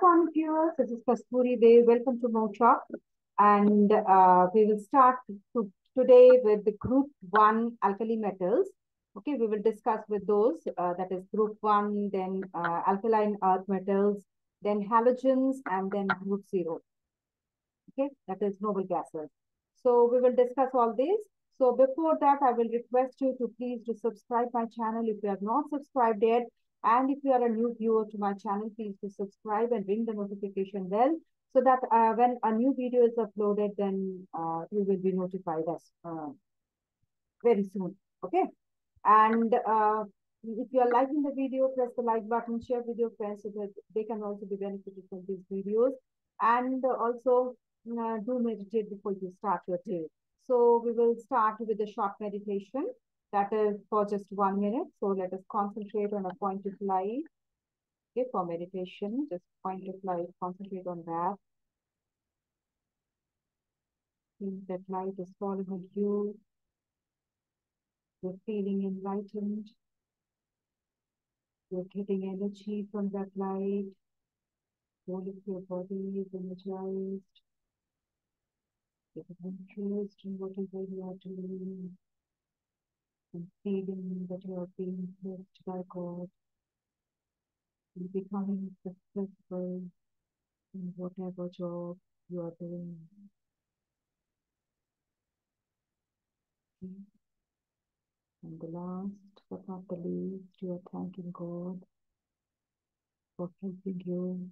Corn Viewers, this is Kasturi Day. Welcome to MouShauk. And we will start today with the Group 1 alkali metals. Okay, we will discuss with those, that is Group 1, then alkaline earth metals, then halogens, and then Group 0. Okay, that is noble gases. So we will discuss all these. So before that, I will request you to please to subscribe my channel if you have not subscribed yet. And if you are a new viewer to my channel, please to subscribe and ring the notification bell so that when a new video is uploaded, then you will be notified as very soon. Okay. And if you are liking the video, press the like button, share with your friends so that they can also be benefited from these videos. And also do meditate before you start your day. So we will start with a short meditation that is for just 1 minute. So let us concentrate on a point of light. Okay, for meditation, just point of light, concentrate on that. Think that light is falling on you. You're feeling enlightened. You're getting energy from that light. All of your body is energized. Get interest in whatever you are doing. And feeling that you are being blessed by God. And becoming successful in whatever job you are doing. Okay. And the last but not the least, you are thanking God for helping you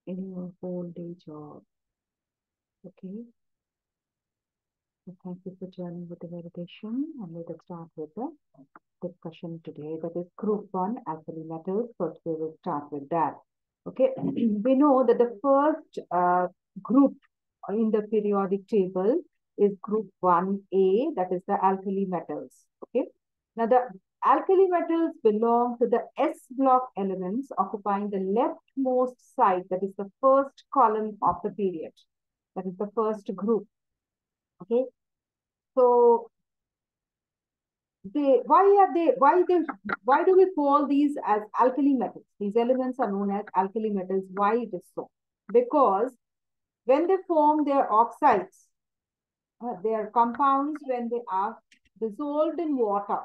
in your whole day job. Okay. So thank you for joining with the meditation, and let us start with the discussion today. That is Group 1 alkali metals. First, we will start with that. Okay. We know that the first group in the periodic table is Group 1A, that is the alkali metals. Okay. Now, the alkali metals belong to the S block elements occupying the leftmost side, that is the first column of the period. That is the first group. Okay. So why do we call these as alkali metals? These elements are known as alkali metals. Why it is so? Because when they form their oxides, their compounds, when they are dissolved in water,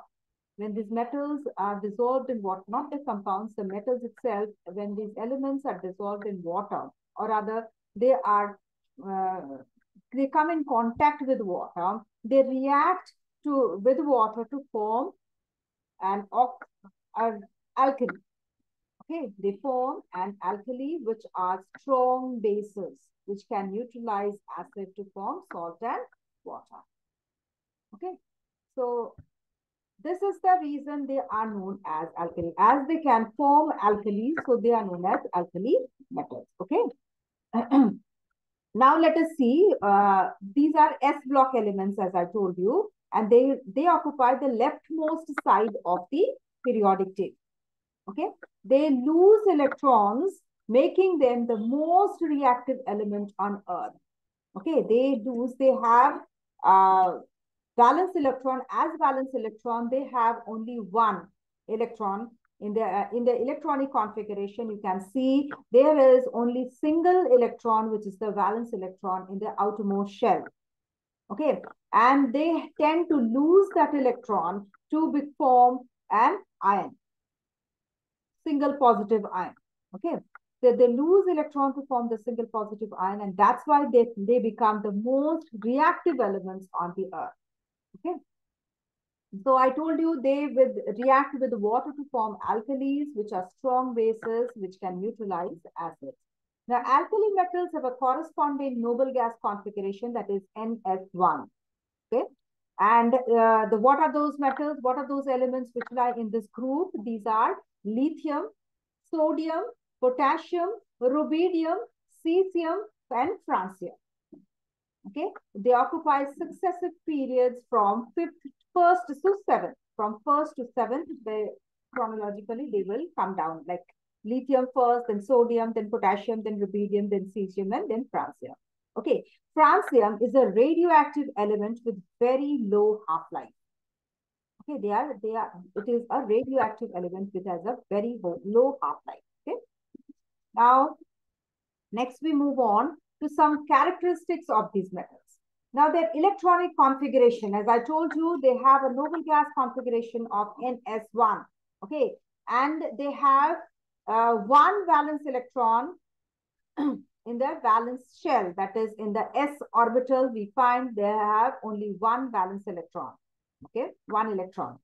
when these metals are dissolved in water, not the compounds, the metals itself, when these elements are dissolved in water, or rather they are they come in contact with water, they react with water to form an alkali. Okay, they form an alkali which are strong bases which can neutralize acid to form salt and water. Okay, so this is the reason they are known as alkali. As they can form alkalis, so they are known as alkali metals. Okay. Now let us see. These are S block elements, as I told you, and they occupy the leftmost side of the periodic table. Okay. They lose electrons, making them the most reactive element on Earth. Okay. They have valence electron. As valence electron, they have only one electron. In the electronic configuration, you can see there is only single electron, which is the valence electron in the outermost shell. Okay. And they tend to lose that electron to form an ion, single positive ion. Okay. So they lose electron to form the single positive ion, and that's why they become the most reactive elements on the Earth. Okay. So I told you they will react with water to form alkalis, which are strong bases, which can neutralize acids. Now, alkali metals have a corresponding noble gas configuration, that is NS1. Okay. And what are those metals? What are those elements which lie in this group? These are lithium, sodium, potassium, rubidium, cesium, and francium. Okay, they occupy successive periods from first to seventh. From first to seventh, they chronologically they will come down, like lithium first, then sodium, then potassium, then rubidium, then cesium, and then francium. Okay, francium is a radioactive element with very low half-life. Okay, it is a radioactive element which has a very low half-life. Okay, now Next, we move on to some characteristics of these metals. Now, their electronic configuration, as I told you, they have a noble gas configuration of NS1. Okay, and they have one valence electron in the valence shell, that is in the s orbital. We find they have only one valence electron. Okay, one electron.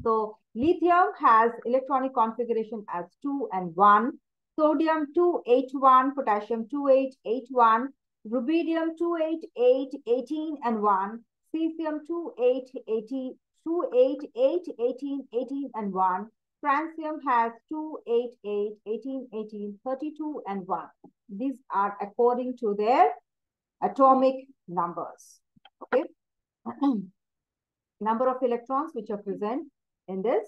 So lithium has electronic configuration as 2 and 1, sodium 281, potassium 2881, rubidium 288, 18 and 1, cesium 2880, 288, 18, 18 and 1, francium has 288, 18, 18, 32 and 1. These are according to their atomic numbers. Okay. Number of electrons which are present in this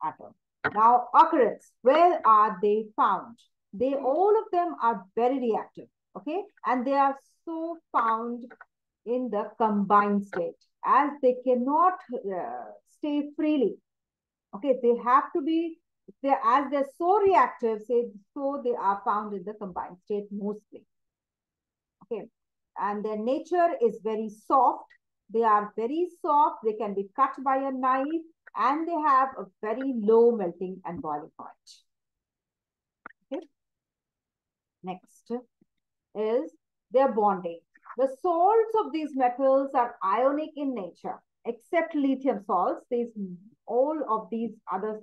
atom. Now, occurrence, where are they found? They, all of them are very reactive, okay? And they are so found in the combined state, as they cannot stay freely. Okay, they have to be, as they're so reactive, so they are found in the combined state mostly. Okay, and their nature is very soft. They are very soft. They can be cut by a knife, and they have a very low melting and boiling point. Okay. Next is their bonding. The salts of these metals are ionic in nature, except lithium salts. All of these other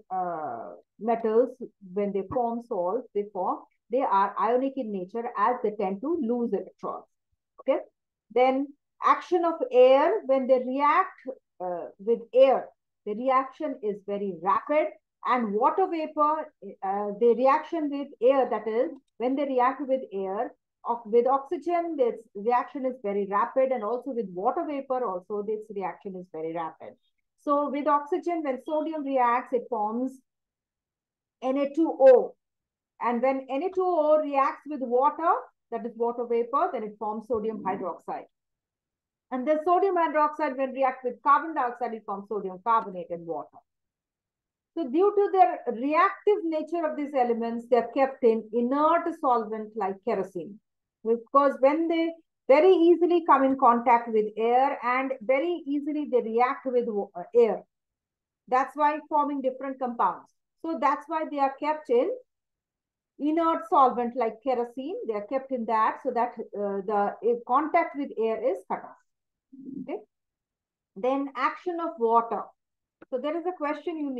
metals, when they form salts, they are ionic in nature, as they tend to lose electrons. Okay. Then action of air, when they react with air, the reaction is very rapid. And water vapor, the reaction with air, that is, when they react with air, with oxygen, this reaction is very rapid, and also with water vapor, also this reaction is very rapid. So with oxygen, when sodium reacts, it forms Na2O. And when Na2O reacts with water, that is water vapor, then it forms sodium hydroxide. And the sodium hydroxide, when react with carbon dioxide, it forms sodium carbonate and water. So due to their reactive nature of these elements, they are kept in inert solvent like kerosene. Because when they very easily come in contact with air, and very easily they react with air. That's why forming different compounds. So that's why they are kept in inert solvent like kerosene. They are kept in that, so that the contact with air is cut off. Okay. Then action of water. So there is a question you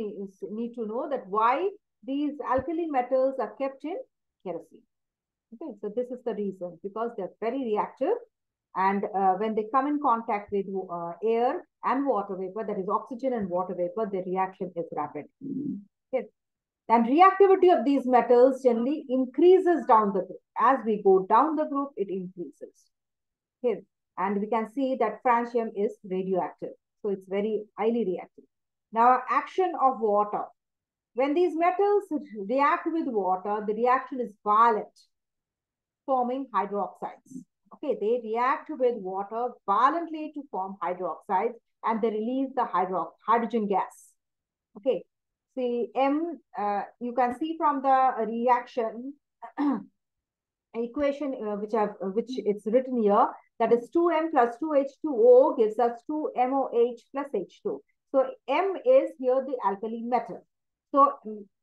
need to know, that why these alkali metals are kept in kerosene. Okay, so this is the reason, because they're very reactive, and when they come in contact with air and water vapor, that is oxygen and water vapor, the reaction is rapid. Okay. And reactivity of these metals generally increases down the group. As we go down the group, it increases. Okay. And we can see that francium is radioactive. So it's very highly reactive. Now, action of water. When these metals react with water, the reaction is violent, forming hydroxides. Okay, they react with water violently to form hydroxides, and they release the hydrogen gas. Okay, see, you can see from the reaction equation which it's written here, that is 2M plus 2H2O gives us 2MOH plus H2. So M is here the alkali metal. So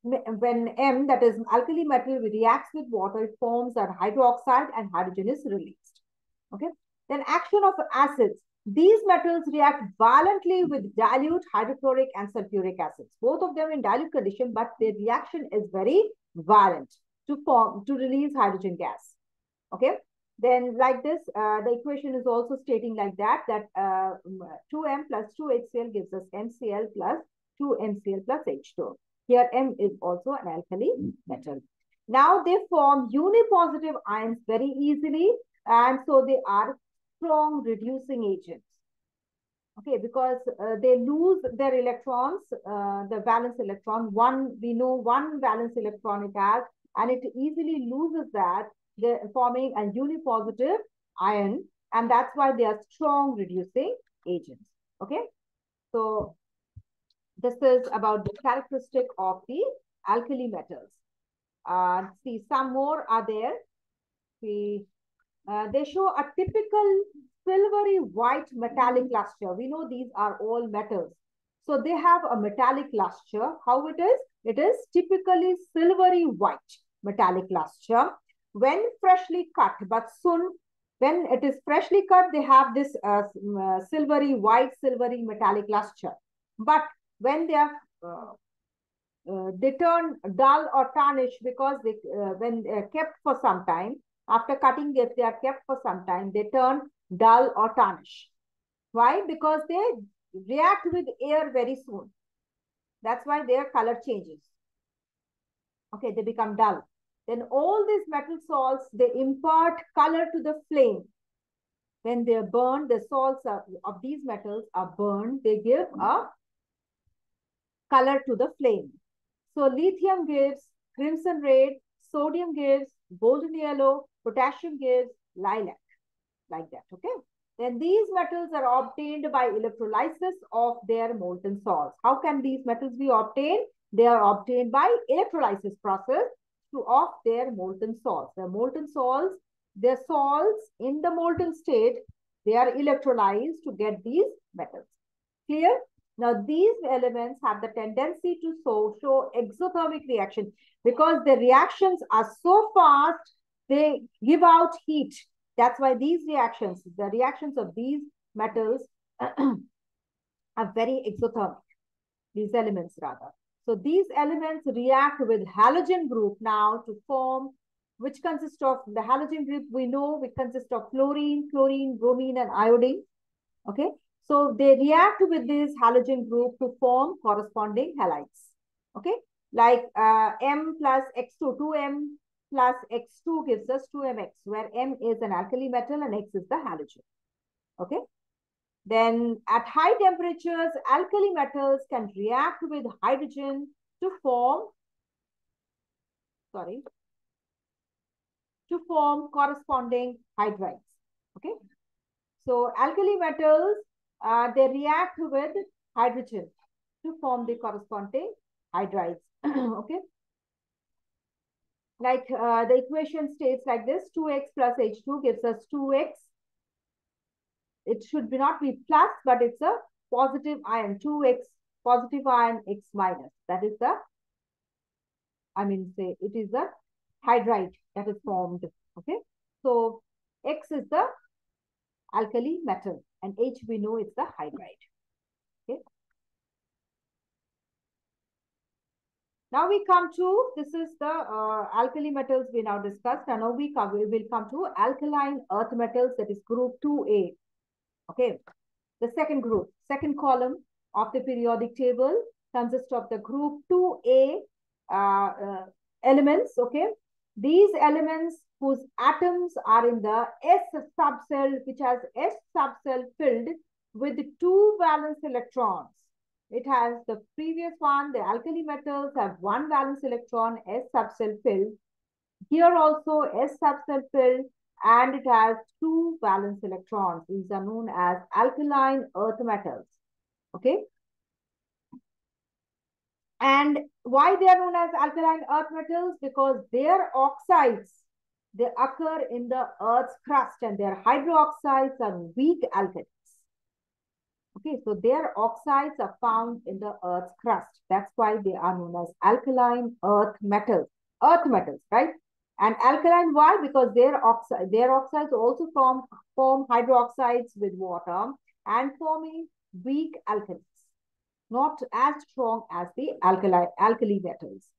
when M, that is alkali metal, reacts with water, it forms a hydroxide and hydrogen is released. Okay. Then action of acids. These metals react violently with dilute hydrochloric and sulfuric acids. Both of them in dilute condition, but their reaction is very violent to release hydrogen gas. Okay. Then like this, the equation is also stating like that 2M plus 2HCl gives us MCl plus 2MCl plus H2. Here M is also an alkali metal. Now they form unipositive ions very easily, and so they are strong reducing agents. Okay, because they lose their electrons, the valence electron. We know one valence electron it has, and it easily loses that, forming a unipositive ion, and that's why they are strong reducing agents. Okay, so this is about the characteristic of the alkali metals. See, some more are there. They show a typical silvery white metallic luster. We know these are all metals. So they have a metallic luster. How it is? It is typically silvery white metallic luster when freshly cut, but soon when it is freshly cut, they have this silvery white, silvery metallic luster. But when they turn dull or tarnished because when they are kept for some time, after cutting, if they are kept for some time, they turn dull or tarnish. Why? Because they react with air very soon. That's why their color changes. Okay, they become dull. Then all these metal salts, they impart color to the flame. When they are burned, the salts of these metals are burned, they give a color to the flame. So lithium gives crimson red, sodium gives golden yellow, potassium gives lilac, like that, okay? Then these metals are obtained by electrolysis of their molten salts. How can these metals be obtained? They are obtained by electrolysis process of their molten salts. The molten salts, their salts in the molten state, they are electrolyzed to get these metals. Clear? Now, these elements have the tendency to show exothermic reaction because the reactions are so fast, they give out heat. That's why these reactions, the reactions of these metals are very exothermic, these elements rather. So these elements react with halogen group now to form, which consists of, the halogen group we know, which consists of fluorine, chlorine, bromine, and iodine. Okay. So they react with this halogen group to form corresponding halides. Okay. Like M plus X2, 2M plus X2 gives us 2MX, where M is an alkali metal and X is the halogen. Okay. Then at high temperatures, alkali metals can react with hydrogen to form, to form corresponding hydrides. Okay. So alkali metals, they react with hydrogen to form the corresponding hydrides. Okay. Like the equation states like this, 2x plus H2 gives us 2x. It should not be plus, but it's a positive ion, 2x, positive ion, x minus. That is the, it is the hydride that is formed. Okay. So X is the alkali metal and H we know it's the hydride. Okay. Now we come to, this is the alkali metals we now discussed. And now we will come to alkaline earth metals, that is group 2A. Okay. The second group, second column of the periodic table consists of the group 2A elements. Okay. These elements whose atoms are in the S subcell, which has S subcell filled with 2 valence electrons. It has the previous one, the alkali metals have 1 valence electron, S subcell filled. Here also S subcell filled, and it has 2 valence electrons. These are known as alkaline earth metals. Okay. And why they are known as alkaline earth metals? Because their oxides, they occur in the earth's crust, and their hydroxides are weak alkalis. Okay, so their oxides are found in the earth's crust. That's why they are known as alkaline earth metals, right? And alkaline, why? Because their oxides also form hydroxides with water and forming weak alkalis, not as strong as the alkali metals.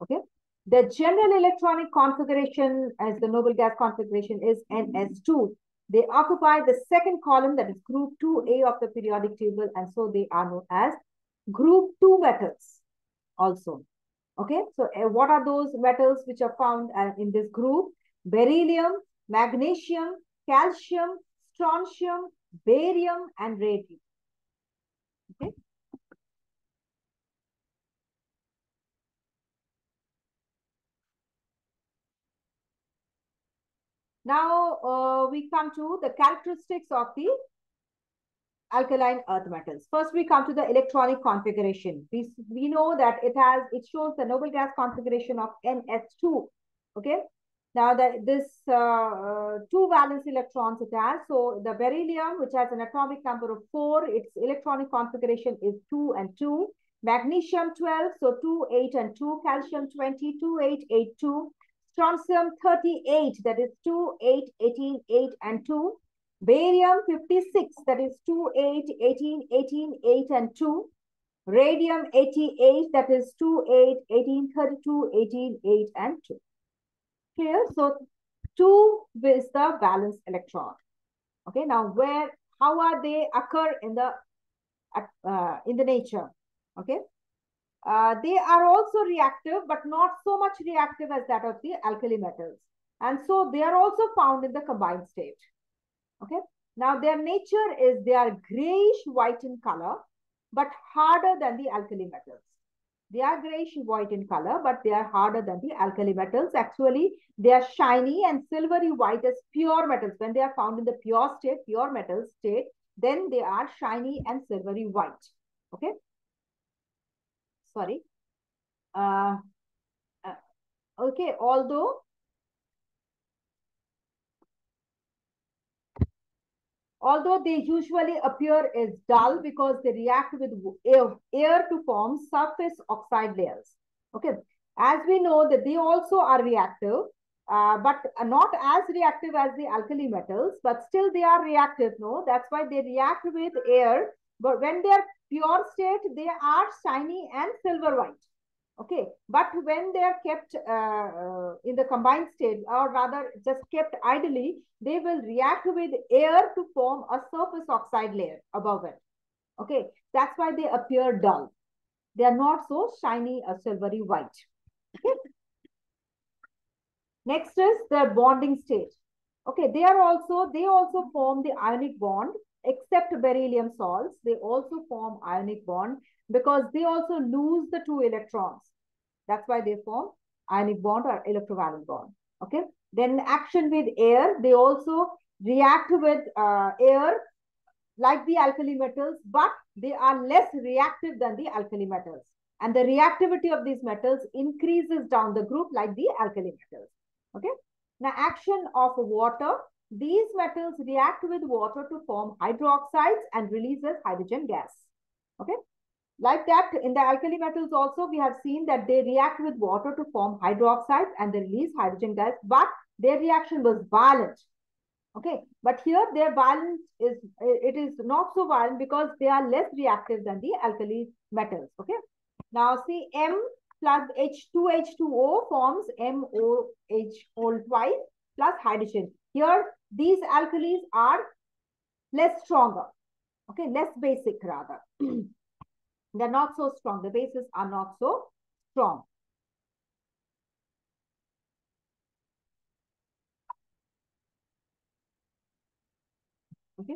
Okay. The general electronic configuration as the noble gas configuration is NS2. They occupy the second column, that is group 2A of the periodic table, and so they are known as group 2 metals also. Okay, so what are those metals which are found in this group? Beryllium, magnesium, calcium, strontium, barium, and radium. Okay. Now we come to the characteristics of the alkaline earth metals. First, we come to the electronic configuration. We know that it shows the noble gas configuration of NS2. Okay. Now this two valence electrons it has. So the beryllium, which has an atomic number of 4, its electronic configuration is 2 and 2. Magnesium 12, so 2, 8 and 2. Calcium 20, 2, 8, 8, 2. Strontium 38, that is 2, 8, 18, 8 and 2. Barium 56, that is 2, 8, 18, 18, 8 and 2. Radium 88, that is 2, 8, 18, 32, 18, 8 and 2. Clear? So 2 is the valence electron. Okay, now how are they occur in the nature? Okay, they are also reactive, but not so much reactive as that of the alkali metals. And so they are also found in the combined state. Okay, now their nature is they are grayish white in color, but harder than the alkali metals. They are grayish white in color, but they are harder than the alkali metals. Actually, they are shiny and silvery white as pure metals. When they are found in the pure state, pure metal state, then they are shiny and silvery white. Okay. Sorry. Okay. Although they usually appear as dull because they react with air to form surface oxide layers. Okay, as we know that they also are reactive, but not as reactive as the alkali metals, but still they are reactive. No, that's why they react with air. But when they are pure state, they are shiny and silver white. Okay, but when they are kept in the combined state, or rather just kept idly, they will react with air to form a surface oxide layer above it. Okay, that's why they appear dull. They are not so shiny or silvery white. Okay. Next is their bonding state. Okay, they also form the ionic bond, except beryllium salts. They also form ionic bond because they also lose the 2 electrons. That's why they form ionic bond or electrovalent bond. Okay. Then action with air, they also react with air like the alkali metals, but they are less reactive than the alkali metals. And the reactivity of these metals increases down the group like the alkali metals. Okay. Now, action of water. These metals react with water to form hydroxides and releases hydrogen gas. Okay. Like that, in the alkali metals also, we have seen that they react with water to form hydroxides and they release hydrogen gas, but their reaction was violent. Okay, but here their violence is not so violent because they are less reactive than the alkali metals. Okay, now see M plus H2H2O forms MOH twice plus hydrogen. Here, these alkalis are less stronger. Okay, less basic rather. They're not so strong. The bases are not so strong. Okay.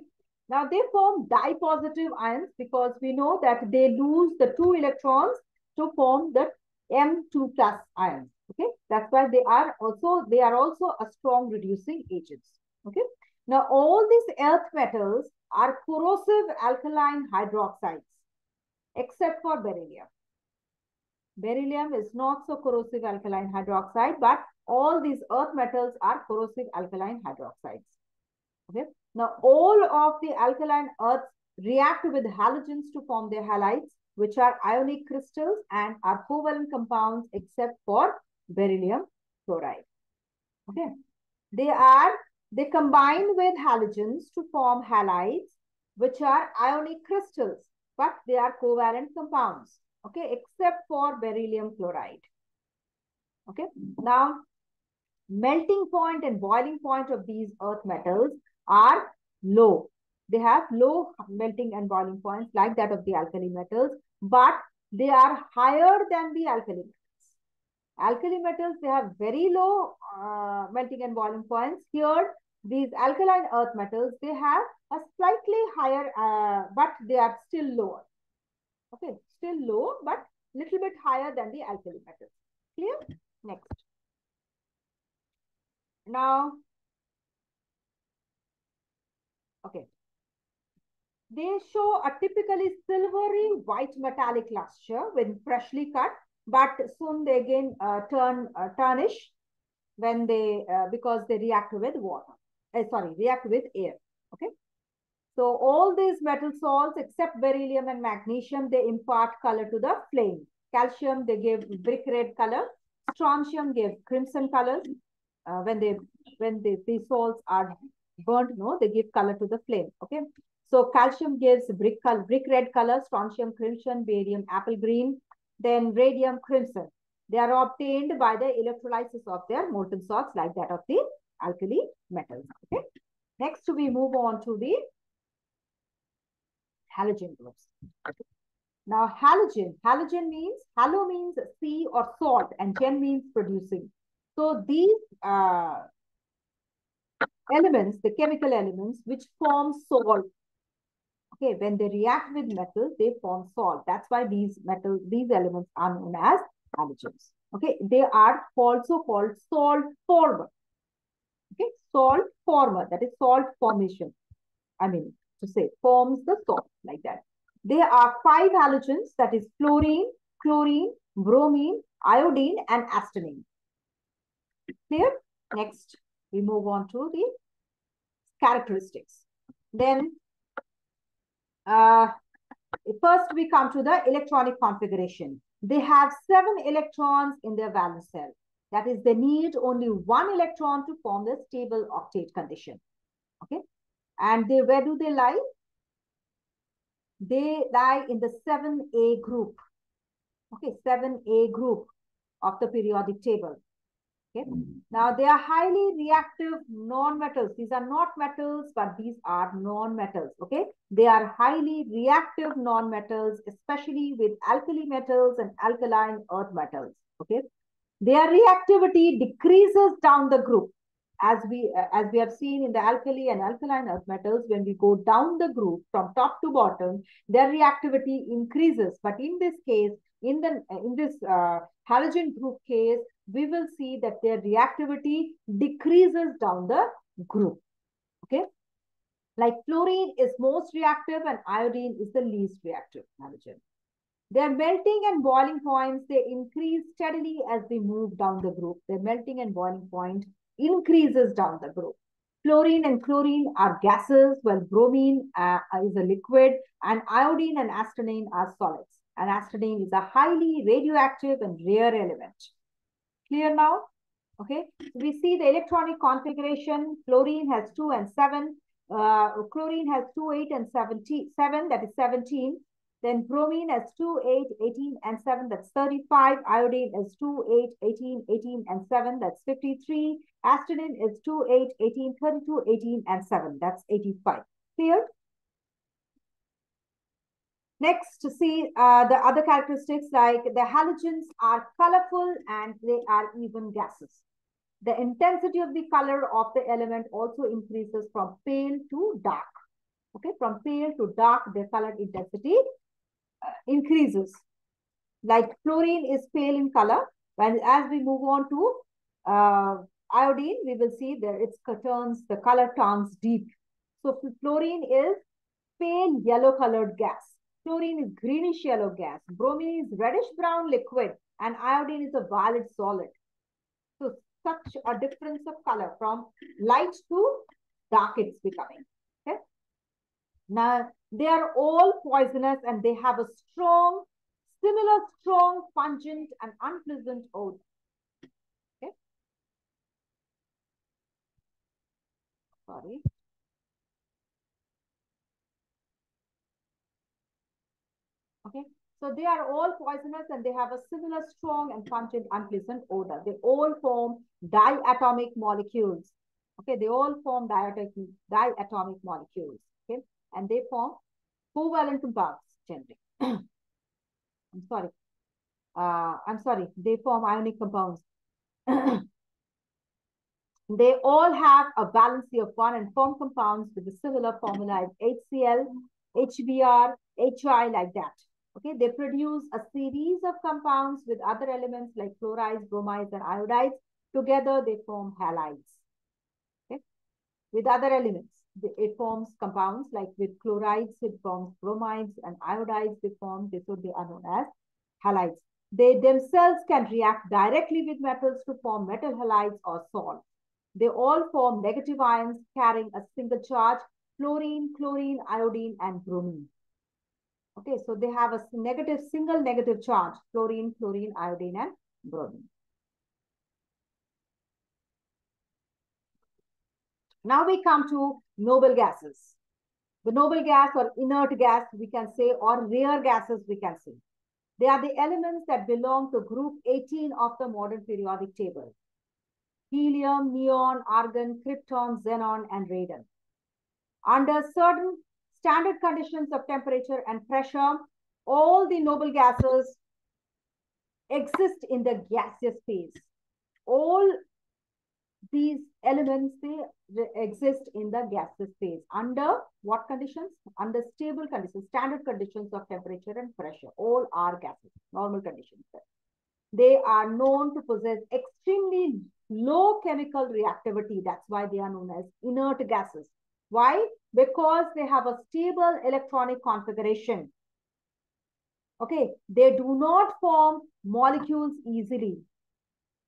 Now they form dipositive ions because we know that they lose the 2 electrons to form the M2 plus ions. Okay. That's why they are also a strong reducing agents. Okay. Now all these earth metals are corrosive alkaline hydroxides except for beryllium. Beryllium is not so corrosive alkaline hydroxide, but all these earth metals are corrosive alkaline hydroxides. Okay. Now, all of the alkaline earths react with halogens to form their halides, which are ionic crystals and are covalent compounds except for beryllium chloride. Okay. They combine with halogens to form halides, which are ionic crystals, but they are covalent compounds. Okay, except for beryllium chloride. Okay, now melting point and boiling point of these earth metals are low. They have low melting and boiling points like that of the alkali metals, but they are higher than the alkali metals. Alkali metals, they have very low melting and boiling points. Here, these alkaline earth metals, they have a slightly higher, but they are still lower. Okay, still low, but little bit higher than the alkali metals. Clear? Next. Now, okay. They show a typically silvery white metallic luster when freshly cut, but soon they again turn tarnish. when they, because they react with water, react with air. Okay. So all these metal salts except beryllium and magnesium, they impart color to the flame. Calcium, they give brick red color. Strontium give crimson colors. These salts are burnt, no, they give color to the flame. Okay. So calcium gives brick red color, strontium crimson, barium apple green, then radium crimson. They are obtained by the electrolysis of their molten salts like that of the alkali metals. Okay. Next, we move on to the halogen groups. Now, halogen means, halo means sea or salt, and gen means producing. So these elements, the chemical elements, which form salt. Okay, when they react with metal, they form salt. That's why these elements are known as halogens. Okay, they are also called salt former. Okay, salt former, that is salt formation. I mean, to say, forms the salt like that. There are 5 halogens, that is fluorine, chlorine, bromine, iodine, and astenine. Clear? Next, we move on to the characteristics. Then, first we come to the electronic configuration. They have 7 electrons in their valence cell. That is, they need only 1 electron to form the stable octet condition. Okay. And where do they lie? They lie in the 7A group. Okay, 7A group of the periodic table. Okay. Now, they are highly reactive non-metals. These are not metals, but these are non-metals. Okay. They are highly reactive non-metals, especially with alkali metals and alkaline earth metals. Okay. Their reactivity decreases down the group. As we have seen in the alkali and alkaline earth metals, when we go down the group from top to bottom, their reactivity increases. But in this case, in this halogen group case, we will see that their reactivity decreases down the group. Okay, like fluorine is most reactive and iodine is the least reactive halogen. Their melting and boiling points, they increase steadily as they move down the group. Their melting and boiling point increases down the group. Fluorine and chlorine are gases, while bromine is a liquid, and iodine and astenine are solids. And astenine is a highly radioactive and rare element. Clear now? Okay. So we see the electronic configuration. Fluorine has 2 and 7. Chlorine has 2, 8, and 7, that is 17. Then bromine has 2, 8, 18, and 7, that's 35. Iodine is 2, 8, 18, 18, and 7, that's 53. Astenine is 2, 8, 18, 32, 18, and 7, that's 85. Clear? Next, to see the other characteristics, like the halogens are colorful and they are even gases. The intensity of the color of the element also increases from pale to dark. Okay, from pale to dark, the color intensity increases. Like fluorine is pale in color, and as we move on to iodine, we will see that the color turns deep. So fluorine is pale yellow colored gas. Fluorine is greenish yellow gas. Bromine is reddish brown liquid, and iodine is a violet solid. So such a difference of color from light to dark it's becoming. Okay. Now, they are all poisonous and they have a similar strong, pungent, and unpleasant odor. Okay. Sorry. Okay. So they are all poisonous and they have a similar strong and pungent, unpleasant odor. They all form diatomic molecules. Okay. They all form diatomic molecules. Okay. And they form covalent compounds generally. I'm sorry. They form ionic compounds. They all have a valency of 1 and form compounds with a similar formula as HCl, HBr, HI, like that. Okay, they produce a series of compounds with other elements like fluorides, bromides, and iodides. Together, they form halides. Okay, with other elements, it forms compounds like with chlorides, it forms bromides, and iodides, so they are known as halides. They themselves can react directly with metals to form metal halides or salts. They all form negative ions carrying a single charge: fluorine, chlorine, iodine, and bromine. Okay, so they have a single negative charge: fluorine, chlorine, iodine, and bromine. Now we come to noble gases. The noble gas or inert gas, we can say, or rare gases, we can say. They are the elements that belong to group 18 of the modern periodic table: helium, neon, argon, krypton, xenon, and radon. Under certain standard conditions of temperature and pressure, all the noble gases exist in the gaseous phase. All these elements, they exist in the gaseous phase. Under what conditions? Under stable conditions, standard conditions of temperature and pressure. All are gases, normal conditions. They are known to possess extremely low chemical reactivity. That's why they are known as inert gases. Why? Because they have a stable electronic configuration. Okay, they do not form molecules easily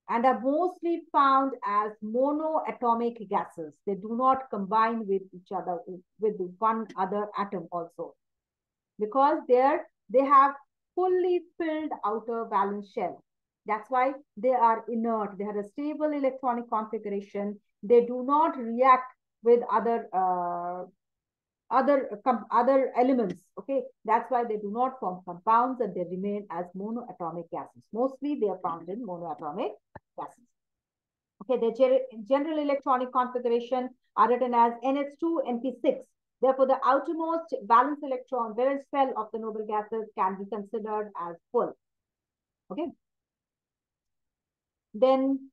and are mostly found as monoatomic gases. They do not combine with each other, with one other atom also, because they have fully filled outer valence shell. That's why they are inert. They have a stable electronic configuration. They do not react with other elements. Okay, that's why they do not form compounds and they remain as monoatomic gases. Mostly they are found in monoatomic gases. Okay, their general electronic configuration are written as NH2, NP6. Therefore, the outermost valence shell of the noble gases can be considered as full. Okay. Then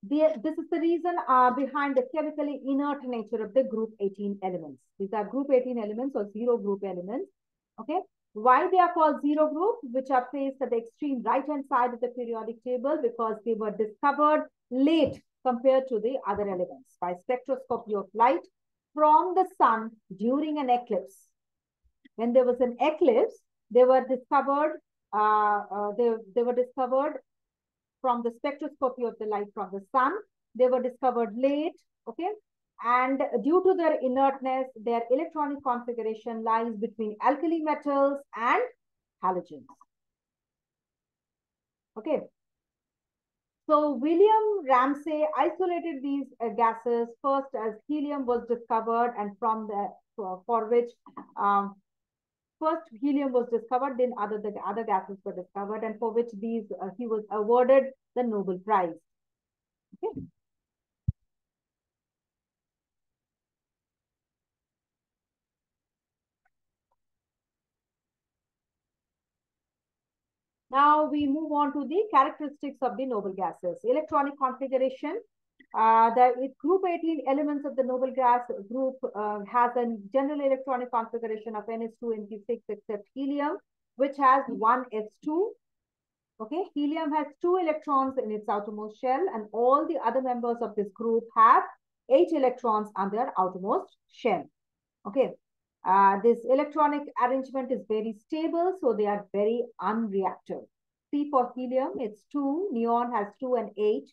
this is the reason behind the chemically inert nature of the group 18 elements. These are group 18 elements or zero group elements. Okay. Why they are called zero group, which are placed at the extreme right-hand side of the periodic table? Because they were discovered late compared to the other elements by spectroscopy of light from the sun during an eclipse. When there was an eclipse, they were discovered. They were discovered from the spectroscopy of the light from the sun. They were discovered late. Okay. And due to their inertness, their electronic configuration lies between alkali metals and halogens. Okay. So William Ramsay isolated these gases first as helium was discovered, and from the for which first helium was discovered, then the other gases were discovered, and for which these he was awarded the Nobel Prize. Okay. Now we move on to the characteristics of the noble gases. Electronic configuration. The group 18 elements of the noble gas group has a general electronic configuration of NH2, NP6 except helium, which has one S2. Okay, helium has 2 electrons in its outermost shell, and all the other members of this group have 8 electrons on their outermost shell. Okay, this electronic arrangement is very stable, so they are very unreactive. C for helium, it's 2. Neon has 2 and 8.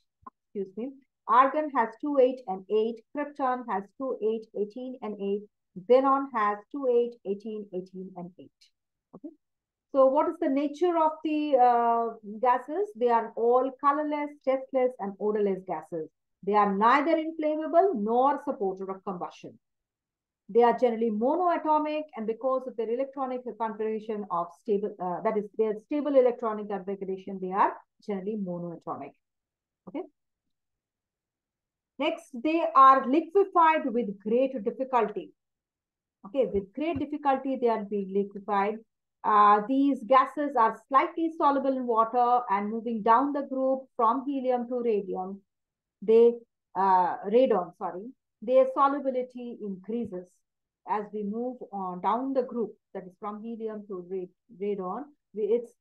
Excuse me. Argon has 2, 8, and 8. Krypton has 2, 8, 18, and 8. Xenon has 2, 8, 18, 18, and 8. Okay. So what is the nature of the gases? They are all colorless, tasteless, and odorless gases. They are neither inflammable nor supporter of combustion. They are generally monoatomic, and because of their electronic configuration of stable, that is their stable electronic configuration, they are generally monoatomic. Okay. Next, they are liquefied with great difficulty. Okay, with great difficulty, they are being liquefied. These gases are slightly soluble in water, and moving down the group from helium to radium, radon, their solubility increases as we move on down the group, that is from helium to radon. This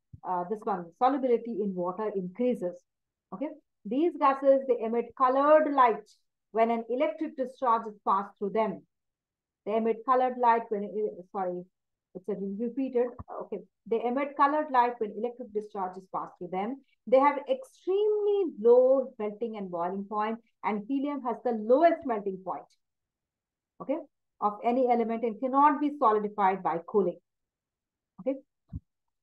one, solubility in water increases. Okay, these gases, they emit colored light when an electric discharge is passed through them. They emit colored light when It's a repeated, okay. They emit colored light when electric discharges pass through them. They have extremely low melting and boiling point, and helium has the lowest melting point, okay, of any element and cannot be solidified by cooling, okay.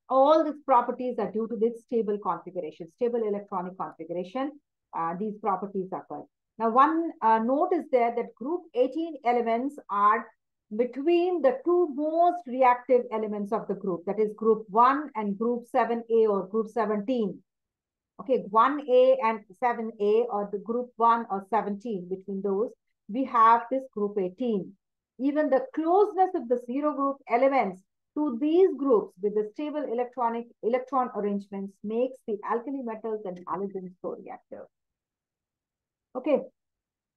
All these properties are due to this stable configuration, stable electronic configuration. These properties occur. Now, one note is there that group 18 elements are between the two most reactive elements of the group, that is group 1 and group 7A or group 17. Okay, 1A and 7A, or the group 1 or 17, between those, we have this group 18. Even the closeness of the zero group elements to these groups with the stable electron arrangements makes the alkali metals and halogens so reactive. Okay,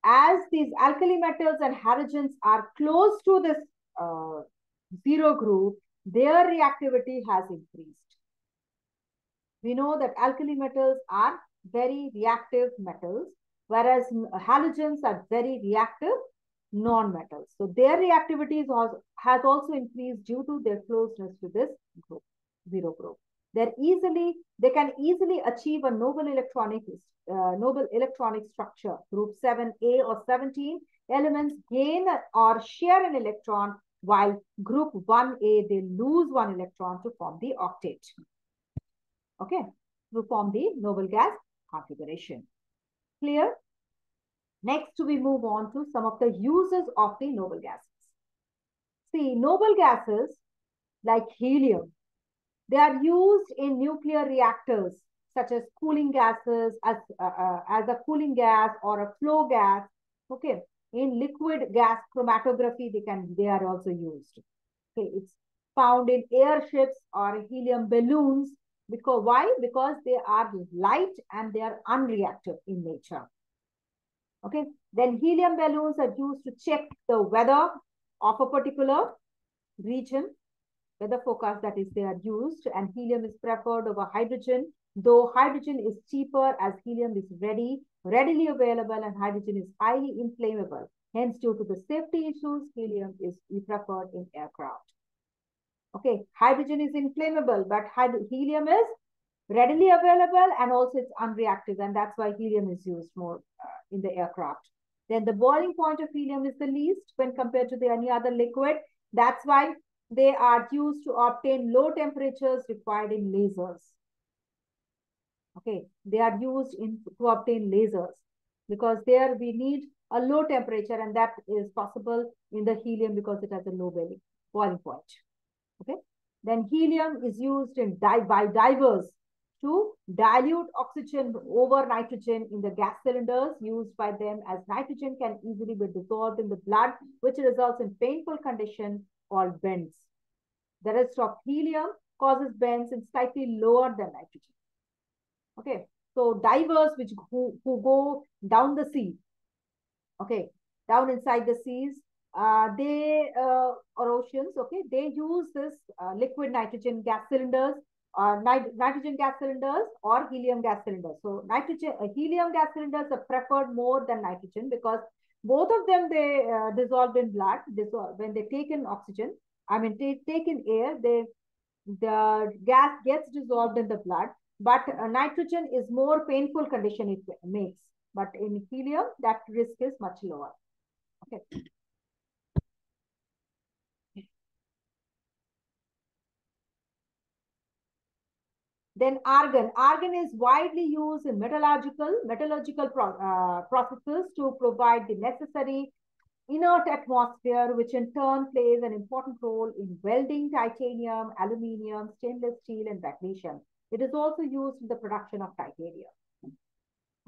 as these alkali metals and halogens are close to this zero group, their reactivity has increased. We know that alkali metals are very reactive metals, whereas halogens are very reactive non-metals. So their reactivity has also increased due to their closeness to this group, zero group. They can easily achieve a noble electronic structure. Group 7A or 17 elements gain or share an electron, while group 1A, they lose one electron to form the octet. Okay, to form the noble gas configuration. Clear? Next, we move on to some of the uses of the noble gases. See, noble gases like helium, they are used in nuclear reactors, such as cooling gases, as a cooling gas or a flow gas. Okay, in liquid gas chromatography, they are also used. Okay, it's found in airships or helium balloons. Because why? Because they are light and they are unreactive in nature. Okay, then helium balloons are used to check the weather of a particular region, weather forecast, that is, they are used, and helium is preferred over hydrogen, though hydrogen is cheaper as helium is readily available, and hydrogen is highly inflammable. Hence, due to the safety issues, helium is preferred in aircraft. Okay, hydrogen is inflammable, but helium is readily available and also it's unreactive, and that's why helium is used more in the aircraft. Then the boiling point of helium is the least when compared to any other liquid. That's why they are used to obtain low temperatures required in lasers. Okay, they are used to obtain lasers because there we need a low temperature, and that is possible in the helium because it has a low boiling point. Okay, then helium is used by divers to dilute oxygen over nitrogen in the gas cylinders used by them, as nitrogen can easily be dissolved in the blood, which results in painful condition called bends. The rest of helium causes bends in slightly lower than nitrogen. Okay, so divers who go down the sea, okay, down inside the seas, or oceans, okay, they use this liquid nitrogen gas cylinders, nitrogen gas cylinders or helium gas cylinders. So helium gas cylinders are preferred more than nitrogen because both of them, they dissolve in blood. When they take in oxygen, take in air, the gas gets dissolved in the blood, but nitrogen is more painful condition it makes. But in helium, that risk is much lower. Okay. Then argon. Argon is widely used in metallurgical processes to provide the necessary inert atmosphere, which in turn plays an important role in welding titanium, aluminium, stainless steel, and magnesium. It is also used in the production of titanium.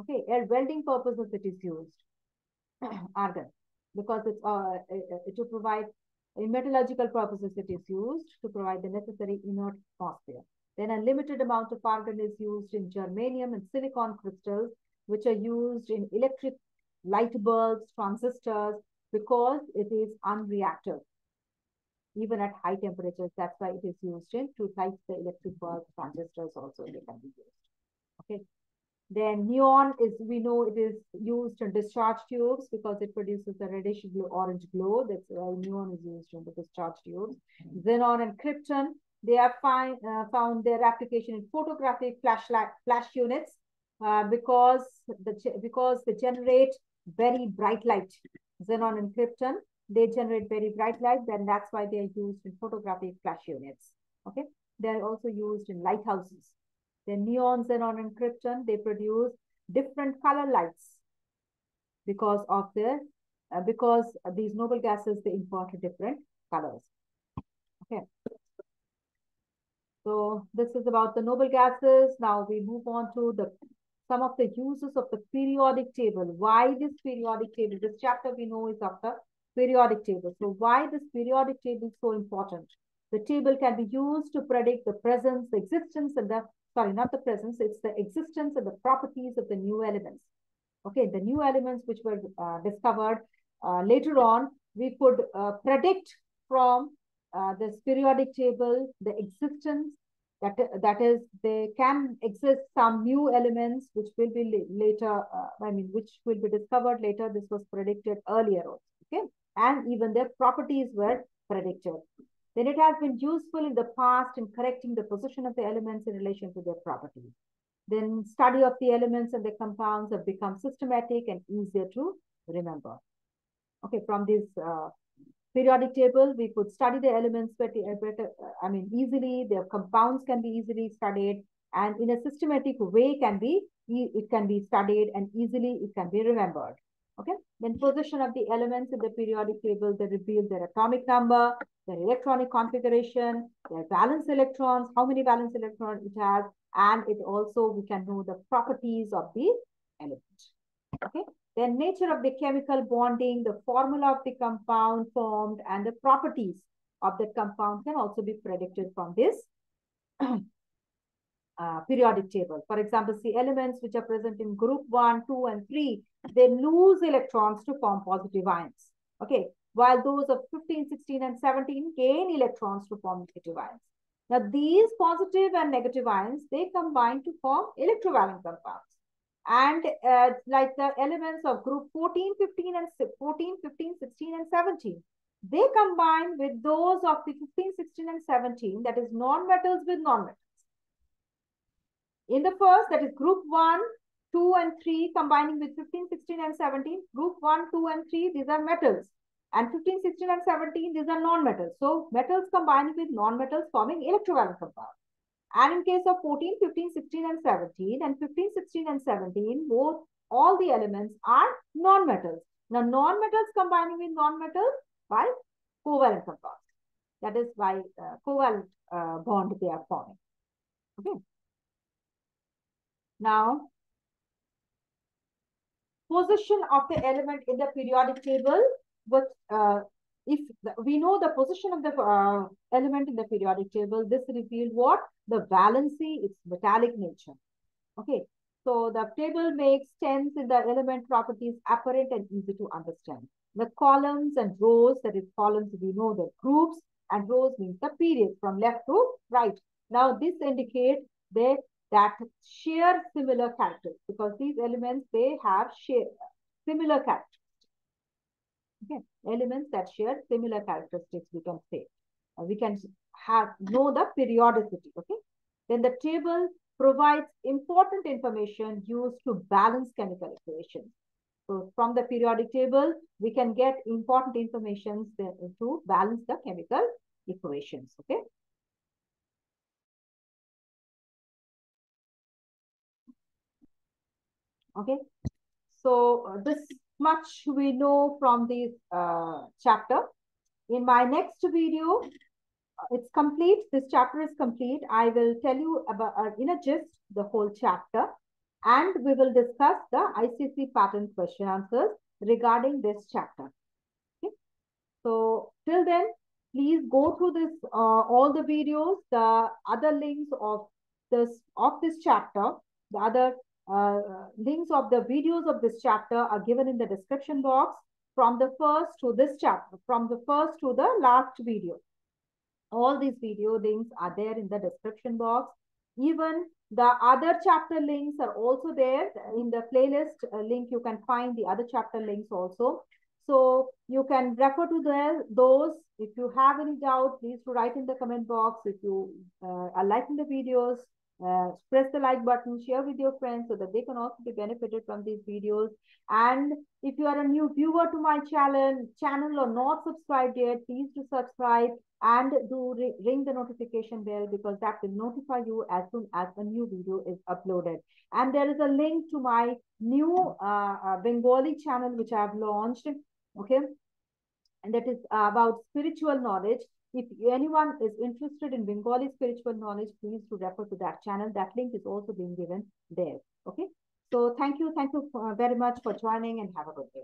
Okay, air welding purposes it is used, argon, because it's to provide, in metallurgical purposes it is used to provide the necessary inert atmosphere. Then a limited amount of argon is used in germanium and silicon crystals, which are used in electric light bulbs, transistors, because it is unreactive. Even at high temperatures, that's why it is used to light the electric bulbs, transistors also they can be used. Okay. Then neon is, we know it is used in discharge tubes because it produces a reddish blue, orange glow. That's why neon is used in the discharge tubes. Xenon and krypton, they are found their application in photographic flash units because they generate very bright light. Xenon and krypton, they generate very bright light. Then that's why they are used in photographic flash units. Okay, they are also used in lighthouses. The neon, xenon, and krypton, they produce different color lights because of their because these noble gases, they impart different colors. Okay. So this is about the noble gases. Now we move on to some of the uses of the periodic table. Why this periodic table? This chapter we know is of the periodic table. So why this periodic table is so important? The table can be used to predict the presence, the existence, and not the presence, it's the existence and the properties of the new elements. Okay, the new elements which were discovered later on, we could predict from this periodic table the existence, that is, they can exist some new elements which will be later, which will be discovered later. This was predicted earlier also, okay? And even their properties were predicted. Then it has been useful in the past in correcting the position of the elements in relation to their properties. Then study of the elements and the compounds have become systematic and easier to remember. Okay, from this periodic table, we could study the elements easily. Their compounds can be easily studied, and in a systematic way it can be studied, and easily it can be remembered. Okay, then position of the elements in the periodic table, they reveal their atomic number, their electronic configuration, their valence electrons, how many valence electrons it has, and it also, we can know the properties of the element. Okay, then nature of the chemical bonding, the formula of the compound formed, and the properties of the compound can also be predicted from this periodic table. For example, see elements which are present in group 1, 2, and 3, they lose electrons to form positive ions. Okay, while those of 15, 16, and 17 gain electrons to form negative ions. Now, these positive and negative ions, they combine to form electrovalent compounds. And like the elements of group 14, 15, 16, and 17, they combine with those of the 15, 16, and 17, that is non-metals with non-metals. In the first, that is group 1, 2, and 3, combining with 15, 16, and 17, group 1, 2, and 3, these are metals. And 15, 16, and 17, these are non-metals. So, metals combining with non-metals forming electrovalent compounds. And in case of 14, 15, 16, and 17, and 15, 16, and 17, all the elements are non-metals. Now, non-metals combining with non-metals by covalent compounds. That is by covalent bond they are forming. Okay. Now, position of the element in the periodic table. But if we know the position of the element in the periodic table, this reveals what? The valency, its metallic nature. Okay, so the table makes tense in the element properties apparent and easy to understand. The columns and rows, that is columns, we know the groups, and rows means the period from left to right. Now this indicates that share similar characters, because these elements, they have similar characteristics. Okay, elements that share similar characteristics, we can say. We can know the periodicity. Okay, then the table provides important information used to balance chemical equations. So from the periodic table, we can get important information to balance the chemical equations. Okay. Okay. So this much we know from this chapter. In my next video, it's complete. This chapter is complete. I will tell you about, in a gist, the whole chapter, and we will discuss the ICSE pattern question answers regarding this chapter. Okay. So till then, please go through this all the videos. The other links of this chapter, the other links of the videos of this chapter are given in the description box, from the first to this chapter, from the first to the last video. All these video links are there in the description box. Even The other chapter links are also there in the playlist link. You can find the other chapter links also. So you can refer to those. If you have any doubt, please write in the comment box. If you are liking the videos, press the like button, share with your friends so that they can also be benefited from these videos. And if you are a new viewer to my channel or not subscribed yet, please do subscribe and do ring the notification bell, because that will notify you as soon as a new video is uploaded. And there is a link to my new Bengali channel which I have launched. Okay, and that is about spiritual knowledge. If anyone is interested in Bengali spiritual knowledge, please do refer to that channel. That link is also being given there. Okay. So thank you very much for joining, and have a good day.